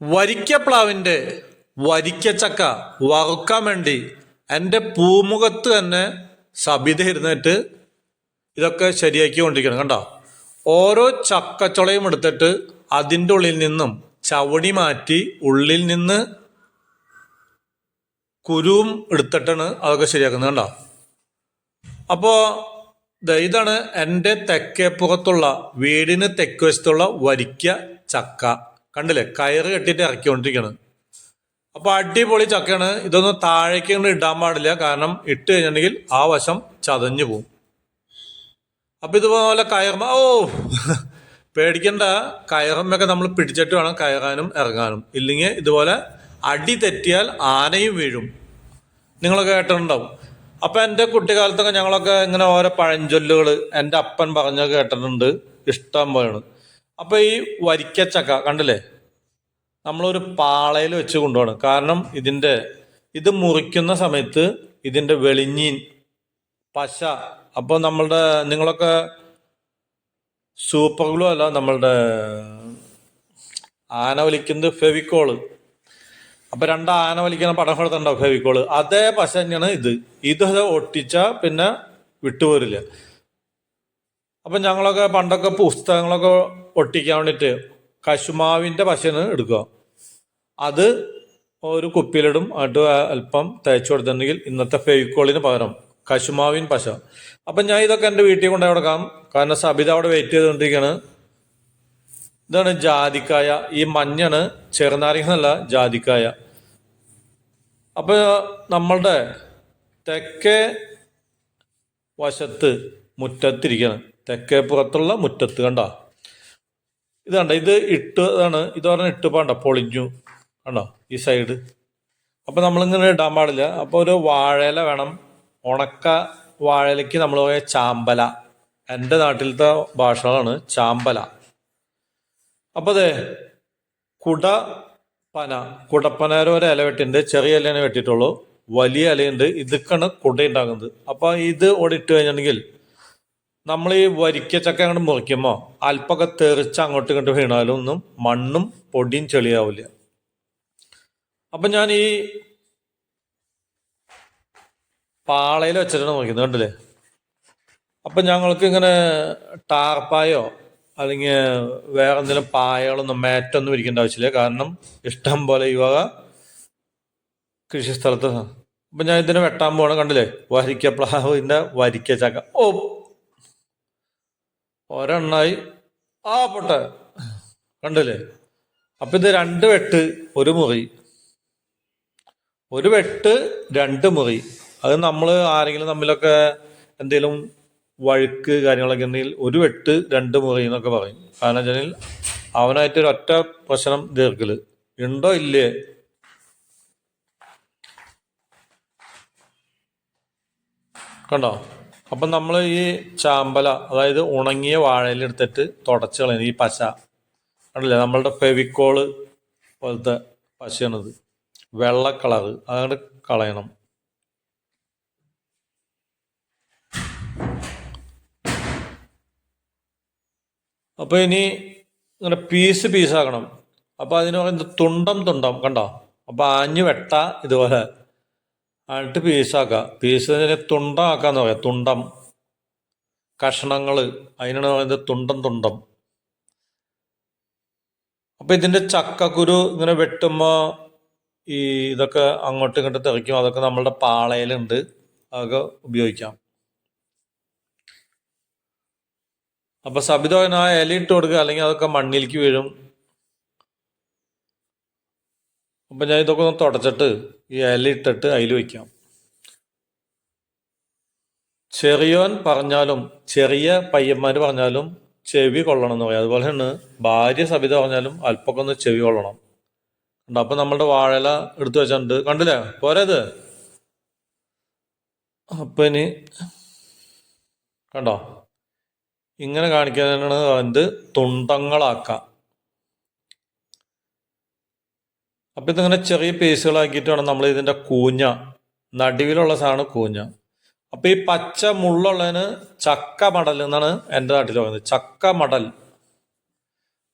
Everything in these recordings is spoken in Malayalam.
വരിക്കപ്ലാവിൻ്റെ വരിക്കച്ചക്ക വറുക്കാൻ വേണ്ടി എൻ്റെ പൂമുഖത്ത് തന്നെ സബിത ഇരുന്നിട്ട് ഇതൊക്കെ ശരിയാക്കി കൊണ്ടിരിക്കണം. കണ്ടോ, ഓരോ ചക്കച്ചുളയും എടുത്തിട്ട് അതിൻ്റെ ഉള്ളിൽ നിന്നും ചവടി മാറ്റി ഉള്ളിൽ നിന്ന് കുരുവും എടുത്തിട്ടാണ് അതൊക്കെ ശരിയാക്കുന്നത്. കണ്ടോ, അപ്പോൾ ഇതാണ് എൻ്റെ തെക്കേപ്പുറത്തുള്ള വീടിന് തെക്ക് വശത്തുള്ള വരിക്ക ചക്ക. കണ്ടില്ലേ, കയറ് കെട്ടിയിട്ട് ഇറക്കിക്കൊണ്ടിരിക്കുകയാണ്. അപ്പോൾ അടിപൊളി ചക്കയാണ്. ഇതൊന്നും താഴേക്ക് ഇടാൻ പാടില്ല, കാരണം ഇട്ട് കഴിഞ്ഞിട്ടുണ്ടെങ്കിൽ ആ വശം ചതഞ്ഞു പോവും. അപ്പം ഇതുപോലെ പേടിക്കണ്ട, കയറുമ്പൊക്കെ നമ്മൾ പിടിച്ചിട്ട് വേണം കയറാനും ഇറങ്ങാനും. ഇല്ലെങ്കിൽ ഇതുപോലെ അടി തെറ്റിയാൽ ആനയും വീഴും. നിങ്ങളൊക്കെ കേട്ടിട്ടുണ്ടാവും. അപ്പം എൻ്റെ കുട്ടിക്കാലത്തൊക്കെ ഞങ്ങളൊക്കെ ഇങ്ങനെ ഓരോ പഴഞ്ചൊല്ലുകൾ എൻ്റെ അപ്പൻ പറഞ്ഞൊക്കെ കേട്ടിട്ടുണ്ട്, ഇഷ്ടം പോലെയാണ്. അപ്പോൾ ഈ വരിക്കച്ചക്ക കണ്ടില്ലേ, നമ്മളൊരു പാളയിൽ വെച്ച് കൊണ്ടുപോകണം. കാരണം ഇത് മുറിക്കുന്ന സമയത്ത് ഇതിൻ്റെ വെളിഞ്ഞീൻ പശ, അപ്പോൾ നിങ്ങളൊക്കെ സൂപ്പർ ഗ്ലൂ അല്ല, നമ്മളുടെ ആന വലിക്കുന്നത് ഫെവിക്കോള്. അപ്പം ആന വലിക്കുന്ന പടം കൊടുത്തുണ്ടാവും ഫെവിക്കോള്, അതേ പശ തന്നെയാണ് ഇത് ഒട്ടിച്ചാൽ പിന്നെ വിട്ടുപോരില്ല. അപ്പം ഞങ്ങളൊക്കെ പണ്ടൊക്കെ പുസ്തകങ്ങളൊക്കെ ഒട്ടിക്കാൻ വേണ്ടിയിട്ട് കശുമാവിൻ്റെ പശയാണ് എടുക്കുക. അത് ഒരു കുപ്പിയിലിടും, അത് അല്പം തേച്ച് കൊടുത്തിട്ടുണ്ടെങ്കിൽ ഇന്നത്തെ ഫെവിക്കോളിന് പകരം കശുമാവിൻ പശ. അപ്പം ഞാൻ ഇതൊക്കെ എൻ്റെ വീട്ടിൽ കൊണ്ടുപോയി കൊടുക്കാം, കാരണം സബിത അവിടെ വെയിറ്റ് ചെയ്തുകൊണ്ടിരിക്കുകയാണ്. ഇതാണ് ജാതിക്കായ, ഈ മഞ്ഞാണ്, ചെറുനാരങ്ങ എന്നല്ല, ജാതിക്കായ. അപ്പോൾ നമ്മളുടെ തെക്കേ വശത്ത് മുറ്റത്തിരിക്കുകയാണ്, തെക്കേ പുറത്തുള്ള മുറ്റത്ത്. കണ്ടോ, ഇത് ഇതാണ്, ഇത് പറഞ്ഞാൽ ഇട്ടുപാണ്ട പൊളിഞ്ഞു. കണ്ടോ ഈ സൈഡ്. അപ്പം നമ്മളിങ്ങനെ ഇടാൻ പാടില്ല. അപ്പോൾ ഒരു വാഴയില വേണം, ഉണക്ക വാഴയിലയ്ക്ക് നമ്മൾ പോയ ചാമ്പല, എൻ്റെ നാട്ടിലത്തെ ഭാഷകളാണ് ചാമ്പല. അപ്പോൾ കുടപ്പനയുടെ ഒരു ഇല വെട്ടിണ്ട്, ചെറിയ ഇലയാണ് വെട്ടിയിട്ടുള്ളൂ, വലിയ ഇലയുണ്ട്, ഇതൊക്കെയാണ് കുട ഉണ്ടാകുന്നത്. അപ്പോൾ ഇത് ഓടി ഇട്ട് കഴിഞ്ഞിട്ടുണ്ടെങ്കിൽ നമ്മൾ ഈ വരിക്ക ചക്ക അങ്ങോട്ട് മുറിക്കുമ്പോൾ അല്പമൊക്കെ തെറിച്ച് അങ്ങോട്ടും ഇങ്ങോട്ട് വീണാലും ഒന്നും മണ്ണും പൊടിയും ചെളിയാവില്ല. അപ്പം ഞാൻ ഈ പാളയിൽ വെച്ചിട്ടാണ് മുറിക്കുന്നത്, കണ്ടില്ലേ. അപ്പം ഞങ്ങൾക്ക് ഇങ്ങനെ ടാർപ്പായോ അല്ലെങ്കിൽ വേറെ എന്തെങ്കിലും പായകളൊന്നും മാറ്റൊന്നും ഇരിക്കേണ്ട ആവശ്യമില്ല, കാരണം ഇഷ്ടം പോലെ ഈ വക കൃഷിസ്ഥലത്ത്. അപ്പം ഞാൻ ഇതിനെ വെട്ടാൻ പോകണം. കണ്ടില്ലേ, വരിക്കപ്ലാവിൻ്റെ വരിക്ക ചക്ക. ഒരെണ്ണായി പൊട്ടെ, കണ്ടില്ലേ. അപ്പം ഇത് 2 വെട്ട് 1 മുറി, 1 വെട്ട് 2 മുറി. അത് നമ്മൾ ആരെങ്കിലും തമ്മിലൊക്കെ എന്തെങ്കിലും വഴുക്ക് കാര്യങ്ങളൊക്കെ ഉണ്ടെങ്കിൽ 1 വെട്ട് 2 മുറി എന്നൊക്കെ പറയും. കാരണം വെച്ചാൽ അവനായിട്ട് ഒരൊറ്റ പ്രശ്നം തീർക്കല് ഉണ്ടോ ഇല്ലേ. കണ്ടോ, അപ്പം നമ്മൾ ഈ ചാമ്പല, അതായത് ഉണങ്ങിയ വാഴയില എടുത്തിട്ട് തുടച്ച് കളയുന്നത്, ഈ പശ കണ്ടില്ലേ, നമ്മളുടെ ഫെവിക്കോള് പോലത്തെ പശയാണിത്, വെള്ള കളറ്, അതുകൊണ്ട് കളയണം. അപ്പോൾ ഇനി ഇങ്ങനെ പീസാക്കണം. അപ്പോൾ അതിന് പറയുന്നത് തുണ്ടം കണ്ടോ. അപ്പോൾ ആഞ്ഞു വെട്ട ഇതുപോലെ എന്നിട്ട് പീസാക്കുക. പീസ് തുണ്ടമാക്കാന്ന് പറയാം, തുണ്ടം കഷണങ്ങൾ, അതിനാണ് പറയുന്നത് തുണ്ടം. അപ്പം ഇതിൻ്റെ ചക്കക്കുരു ഇങ്ങനെ വെട്ടുമ്പോൾ ഇതൊക്കെ അങ്ങോട്ടും ഇങ്ങോട്ടും തെറിക്കും. അതൊക്കെ നമ്മളുടെ പാളയിലുണ്ട്, അതൊക്കെ ഉപയോഗിക്കാം. അപ്പം സബിത ആ ഇല ഇട്ട് കൊടുക്കുക, അല്ലെങ്കിൽ അതൊക്കെ മണ്ണിലേക്ക് വീഴും. അപ്പം ഞാൻ ഇതൊക്കെ ഒന്ന് തുടച്ചിട്ട് ഈ ഇല ഇട്ടിട്ട് അതിൽ വയ്ക്കാം. ചെറിയോൻ പറഞ്ഞാലും ചെറിയ പയ്യന്മാർ പറഞ്ഞാലും ചെവി കൊള്ളണം എന്ന് പറയും. അതുപോലെ തന്നെ ഭാര്യ സബിത പറഞ്ഞാലും അല്പമൊക്കെ ഒന്ന് ചെവി കൊള്ളണം. കണ്ടോ, അപ്പം നമ്മളുടെ വാഴല എടുത്തു വെച്ചിട്ടുണ്ട്, കണ്ടില്ലേ, പോരത്. അപ്പം ഇനി കണ്ടോ, ഇങ്ങനെ കാണിക്കാനാണ് എന്ത് തുണ്ടങ്ങളാക്കാം. അപ്പം ഇതിങ്ങനെ ചെറിയ പീസുകളാക്കിയിട്ട് വേണം നമ്മൾ ഇതിൻ്റെ കൂഞ്ഞ, നടുവിലുള്ള സാധനം കൂഞ്ഞ. അപ്പം ഈ പച്ച മുള്ളുള്ളതിന് ചക്കമടൽ എന്നാണ് എൻ്റെ നാട്ടിൽ പറയുന്നത്, ചക്കമടൽ.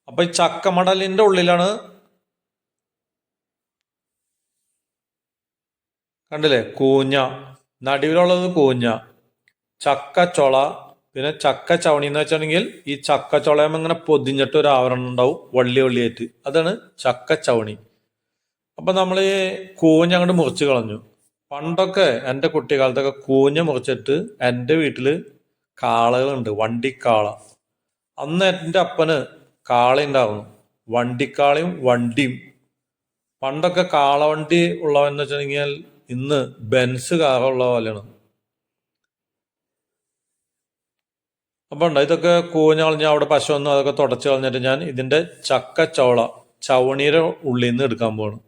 അപ്പം ഈ ചക്കമടലിൻ്റെ ഉള്ളിലാണ് കണ്ടില്ലേ? കൂഞ്ഞ, നടുവിലുള്ളത് കൂഞ്ഞ, ചക്കച്ചൊള, പിന്നെ ചക്ക ചവണി എന്ന് വെച്ചിട്ടുണ്ടെങ്കിൽ ഈ ചക്കച്ചൊളയം ഇങ്ങനെ പൊതിഞ്ഞിട്ട് ഒരു ആവരണം ഉണ്ടാവും വള്ളി വള്ളിയായിട്ട്, അതാണ് ചക്ക ചവണി. അപ്പൊ നമ്മൾ ഈ കൂഞ്ഞ അങ്ങോട്ട് മുറിച്ച് കളഞ്ഞു. പണ്ടൊക്കെ എൻ്റെ കുട്ടിക്കാലത്തൊക്കെ കൂഞ്ഞ മുറിച്ചിട്ട് എൻ്റെ വീട്ടില് കാളകളുണ്ട്, വണ്ടിക്കാള. അന്ന് എൻ്റെ അപ്പന് കാള ഉണ്ടായിരുന്നു, വണ്ടിക്കാളയും വണ്ടിയും. പണ്ടൊക്കെ കാളവണ്ടി ഉള്ളവെന്ന് വെച്ചിട്ടുണ്ടെങ്കിൽ ഇന്ന് ബെൻസ് കാറുള്ള പോലെയാണ്. അപ്പൊ ഉണ്ട് ഇതൊക്കെ കൂഞ്ഞ കളഞ്ഞ് അവിടെ പശു വന്നു, അതൊക്കെ തുടച്ച് കളഞ്ഞിട്ട് ഞാൻ ഇതിന്റെ ചക്കച്ചവള ചവണിയുടെ ഉള്ളിൽ നിന്ന് എടുക്കാൻ പോവാണ്.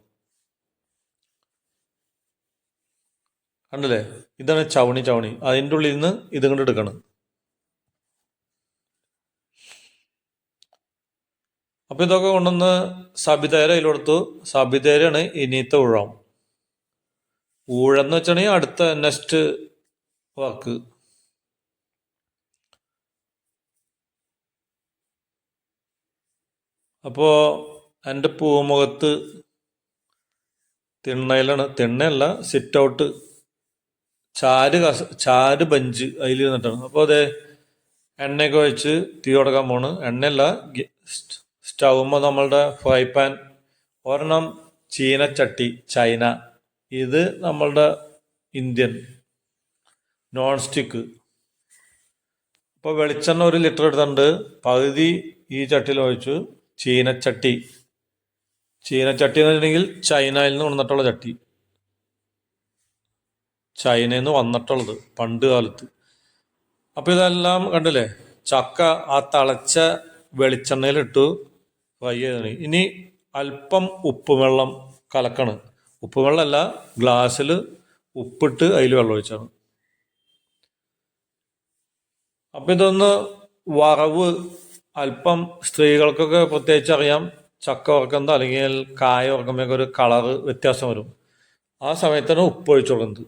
കണ്ടില്ലേ? ഇതാണ് ചവണി. ചവണി അതിൻ്റെ ഉള്ളിൽ നിന്ന് ഇത് കൊണ്ട് എടുക്കണം. അപ്പൊ ഇതൊക്കെ കൊണ്ടുവന്ന് സബിതേര അതിൽ കൊടുത്തു. സബിതേരാണ് ഇനിയത്തെ ഊഴം. ഊഴെന്ന് വെച്ചിട്ടുണ്ടെങ്കിൽ അടുത്ത നെക്സ്റ്റ് വർക്ക്. അപ്പോ എൻ്റെ പൂമുഖത്ത് തിണ്ണയിലാണ്, തിണ്ണയല്ല സിറ്റ് ഔട്ട്, ചാര് ബെഞ്ച് അതിൽ ഇരുന്നിട്ടാണ്. അപ്പോൾ അതെ എണ്ണയൊക്കെ ഒഴിച്ച് തീ കൊടുക്കാൻ പോണ്. എണ്ണയല്ല, സ്റ്റൗമ്മ നമ്മളുടെ ഫ്രൈ പാൻ. ഒരെണ്ണം ചീനച്ചട്ടി ചൈന, ഇത് നമ്മളുടെ ഇന്ത്യൻ നോൺ സ്റ്റിക്ക്. അപ്പോൾ വെളിച്ചെണ്ണ 1 ലിറ്റർ എടുത്തിട്ടുണ്ട്, പകുതി ഈ ചട്ടിയിൽ ഒഴിച്ചു. ചീനച്ചട്ടി എന്ന് വെച്ചിട്ടുണ്ടെങ്കിൽ ചൈനയിൽ നിന്ന് വന്നിട്ടുള്ള ചട്ടി, ചൈനയിൽ നിന്ന് വന്നിട്ടുള്ളത് പണ്ട് കാലത്ത്. അപ്പൊ ഇതെല്ലാം കണ്ടില്ലേ? ചക്ക ആ തിളച്ച വെളിച്ചെണ്ണയിലിട്ടു ഫ്രൈ ചെയ്താണ്. ഇനി അല്പം ഉപ്പുവെള്ളം കലക്കാണ്. ഉപ്പുവെള്ളമല്ല, ഗ്ലാസ്സിൽ ഉപ്പിട്ട് അതിൽ വെള്ളം ഒഴിച്ചാണ്. അപ്പൊ ഇതൊന്ന് വറവ് അല്പം, സ്ത്രീകൾക്കൊക്കെ പ്രത്യേകിച്ച് അറിയാം, ചക്ക വറക്കുന്നത് അല്ലെങ്കിൽ കായ വറക്കുമ്പോഴൊക്കെ ഒരു കളറ് വ്യത്യാസം വരും. ആ സമയത്താണ് ഉപ്പ് ഒഴിച്ചു കൊടുക്കുന്നത്.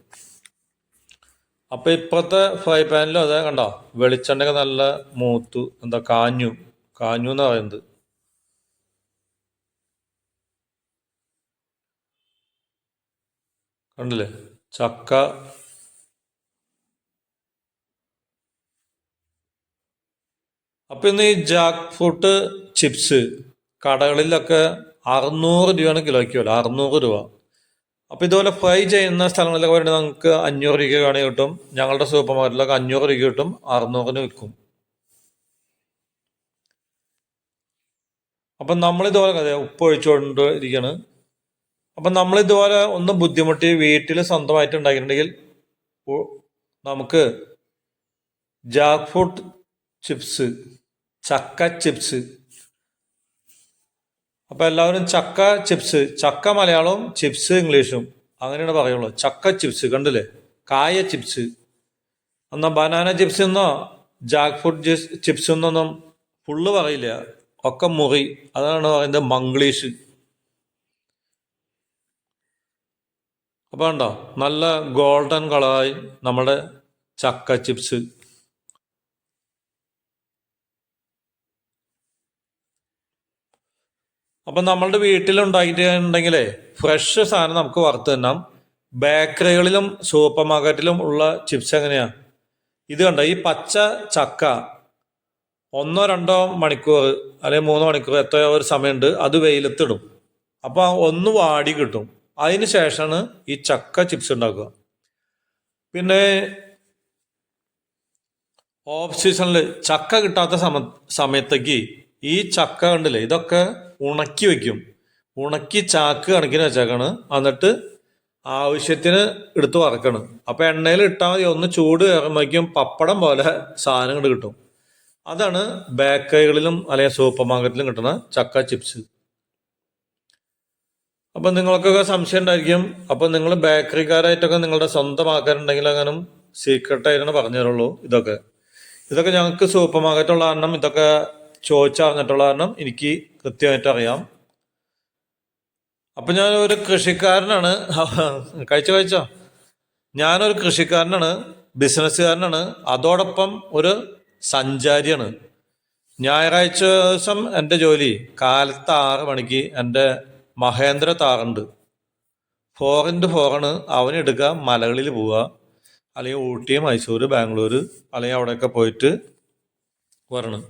അപ്പൊ ഇപ്പുറത്തെ ഫ്രൈ പാനിലും അതെ കണ്ടോ, വെളിച്ചെണ്ണയൊക്കെ നല്ല മൂത്തു, എന്താ കാഞ്ഞു എന്ന് പറയുന്നത്. കണ്ടില്ലേ ചക്ക? അപ്പൊ ഇന്ന് ഈ ജാക്ക് ഫ്രൂട്ട് ചിപ്സ് കടകളിലൊക്കെ 600 രൂപയാണ് കിലോയ്ക്ക് വില, 600 രൂപ. അപ്പൊ ഇതുപോലെ ഫ്രൈ ചെയ്യുന്ന സ്ഥലങ്ങളിലൊക്കെ വേണ്ടി നമുക്ക് 500 രൂപയ്ക്ക് വേണമെങ്കിൽ കിട്ടും. ഞങ്ങളുടെ സൂപ്പർ മാർക്കറ്റിലൊക്കെ 500 രൂപയ്ക്ക് കിട്ടും, 600-ന് വിൽക്കും. അപ്പം നമ്മളിതുപോലെ അതെ ഉപ്പ് ഒഴിച്ചുകൊണ്ടിരിക്കുകയാണ്. അപ്പം നമ്മളിതുപോലെ ഒന്ന് ബുദ്ധിമുട്ടി വീട്ടിൽ സ്വന്തമായിട്ട് ഉണ്ടാക്കിയിട്ടുണ്ടെങ്കിൽ നമുക്ക് ജാക്ക് ഫ്രൂട്ട് ചിപ്സ്, ചക്ക ചിപ്സ്. അപ്പൊ എല്ലാവരും ചക്ക ചിപ്സ്, ചക്ക മലയാളവും ചിപ്സ് ഇംഗ്ലീഷും അങ്ങനെയാണ് പറയുള്ളൂ. ചക്ക ചിപ്സ് കണ്ടില്ലേ? കായ ചിപ്സ്. എന്നാ ബനാന ചിപ്സ് എന്നോ ജാക്ക് ഫ്രൂട്ട് ചിപ്സ് എന്നൊന്നും ഫുള്ള് പറയില്ല, ഒക്കെ മുറി, അതാണ് പറയുന്നത് മംഗ്ലീഷ്. അപ്പൊ കണ്ടോ നല്ല ഗോൾഡൻ കളറായി നമ്മുടെ ചക്ക ചിപ്സ്. അപ്പം നമ്മളുടെ വീട്ടിലുണ്ടാക്കിയിട്ടുണ്ടെങ്കിലേ ഫ്രഷ് സാധനം നമുക്ക് വറുത്ത് തന്നാം. ബേക്കറികളിലും സൂപ്പർ മാർക്കറ്റിലും ഉള്ള ചിപ്സ് എങ്ങനെയാ? ഇത് കണ്ട ഈ പച്ച ചക്ക 1-2 മണിക്കൂർ അല്ലെങ്കിൽ 3 മണിക്കൂർ എത്രയോ ഒരു സമയമുണ്ട്, അത് വെയിലത്തിടും. അപ്പൊ ഒന്ന് വാടി കിട്ടും. അതിന് ശേഷമാണ് ഈ ചക്ക ചിപ്സ് ഉണ്ടാക്കുക. പിന്നെ ഓഫ് സീസണിൽ ചക്ക കിട്ടാത്ത സമയത്തേക്ക് ഈ ചക്ക കണ്ടില്ലേ, ഇതൊക്കെ ഉണക്കി വെക്കും. ഉണക്കി ചാക്ക് കണക്കിന് വെച്ചേക്കാണ്. എന്നിട്ട് ആവശ്യത്തിന് എടുത്ത് വറക്കണം. അപ്പൊ എണ്ണയിൽ ഇട്ടാൽ മതി, ഒന്ന് ചൂട് കയറുമ്പോഴേക്കും പപ്പടം പോലെ സാധനങ്ങൾ കിട്ടും. അതാണ് ബേക്കറികളിലും അല്ലെങ്കിൽ സൂപ്പർ മാർക്കറ്റിലും കിട്ടുന്ന ചക്ക ചിപ്സ്. അപ്പൊ നിങ്ങൾക്കൊക്കെ സംശയം ഉണ്ടായിരിക്കും, അപ്പൊ നിങ്ങൾ ബേക്കറിക്കാരായിട്ടൊക്കെ നിങ്ങളുടെ സ്വന്തം ആൾക്കാരുണ്ടെങ്കിൽ അങ്ങനെ സീക്രട്ടായിട്ടാണ് പറഞ്ഞു തരുള്ളൂ. ഇതൊക്കെ ഞങ്ങൾക്ക് സൂപ്പർ മാർക്കറ്റുള്ള കാരണം, ഇതൊക്കെ ചോദിച്ചറിഞ്ഞിട്ടുള്ള കാരണം എനിക്ക് കൃത്യമായിട്ട് അറിയാം. അപ്പൊ ഞാനൊരു കൃഷിക്കാരനാണ്. കഴിച്ചോ? ഞാനൊരു കൃഷിക്കാരനാണ്, ബിസിനസ്സുകാരനാണ്, അതോടൊപ്പം ഒരു സഞ്ചാരിയാണ്. ഞായറാഴ്ച ദിവസം എൻ്റെ ജോലി കാലത്ത് 6 മണിക്ക് എൻ്റെ മഹേന്ദ്ര താറുണ്ട്, 4x4 അവനെടുക്കുക, മലകളിൽ പോവുക, അല്ലെങ്കിൽ ഊട്ടി, മൈസൂർ, ബാംഗ്ലൂർ, അല്ലെങ്കിൽ അവിടെയൊക്കെ പോയിട്ട് വരണം.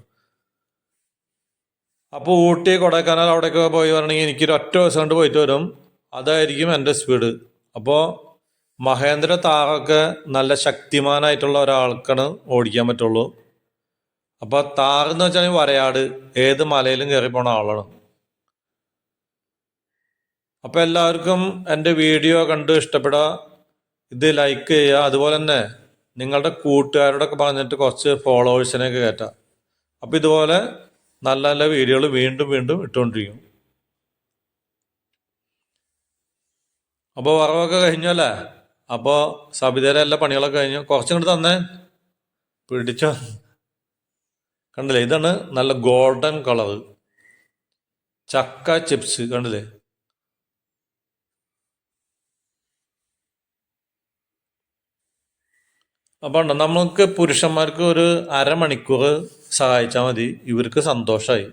അപ്പോൾ ഊട്ടി, കൊടൈക്കനാൽ അവിടെയൊക്കെ പോയി വരണമെങ്കിൽ എനിക്കൊരു ഒറ്റ ദിവസം കൊണ്ട് പോയിട്ട് വരും. അതായിരിക്കും എൻ്റെ സ്പീഡ്. അപ്പോൾ മഹേന്ദ്ര താറൊക്കെ നല്ല ശക്തിമാനായിട്ടുള്ള ഒരാൾക്കാണ് ഓടിക്കാൻ പറ്റുള്ളൂ. അപ്പോൾ താറെന്ന് വെച്ചാൽ വരയാട്, ഏത് മലയിലും കയറി പോണ ആളാണ്. അപ്പോൾ എല്ലാവർക്കും എൻ്റെ വീഡിയോ കണ്ട് ഇഷ്ടപ്പെടുക, ഇത് ലൈക്ക് ചെയ്യുക. അതുപോലെ തന്നെ നിങ്ങളുടെ കൂട്ടുകാരോടൊക്കെ പറഞ്ഞിട്ട് കുറച്ച് ഫോളോവേഴ്സിനെയൊക്കെ കയറ്റാം. അപ്പോൾ ഇതുപോലെ നല്ല നല്ല വീഡിയോകൾ വീണ്ടും വീണ്ടും ഇട്ടുകൊണ്ടിരിക്കും. അപ്പോൾ വറവൊക്കെ കഴിഞ്ഞല്ലേ? അപ്പോൾ സബിതയുടെ എല്ലാ പണികളൊക്കെ കഴിഞ്ഞു. കുറച്ചും കൂടി തന്നെ പിടിച്ചോ. കണ്ടില്ലേ, ഇതാണ് നല്ല ഗോൾഡൻ കളർ ചക്ക ചിപ്സ്. കണ്ടില്ലേ? അപ്പോൾ നമുക്ക് പുരുഷന്മാർക്ക് ഒരു അരമണിക്കൂർ സഹായിച്ചാൽ മതി, ഇവർക്ക് സന്തോഷമായി.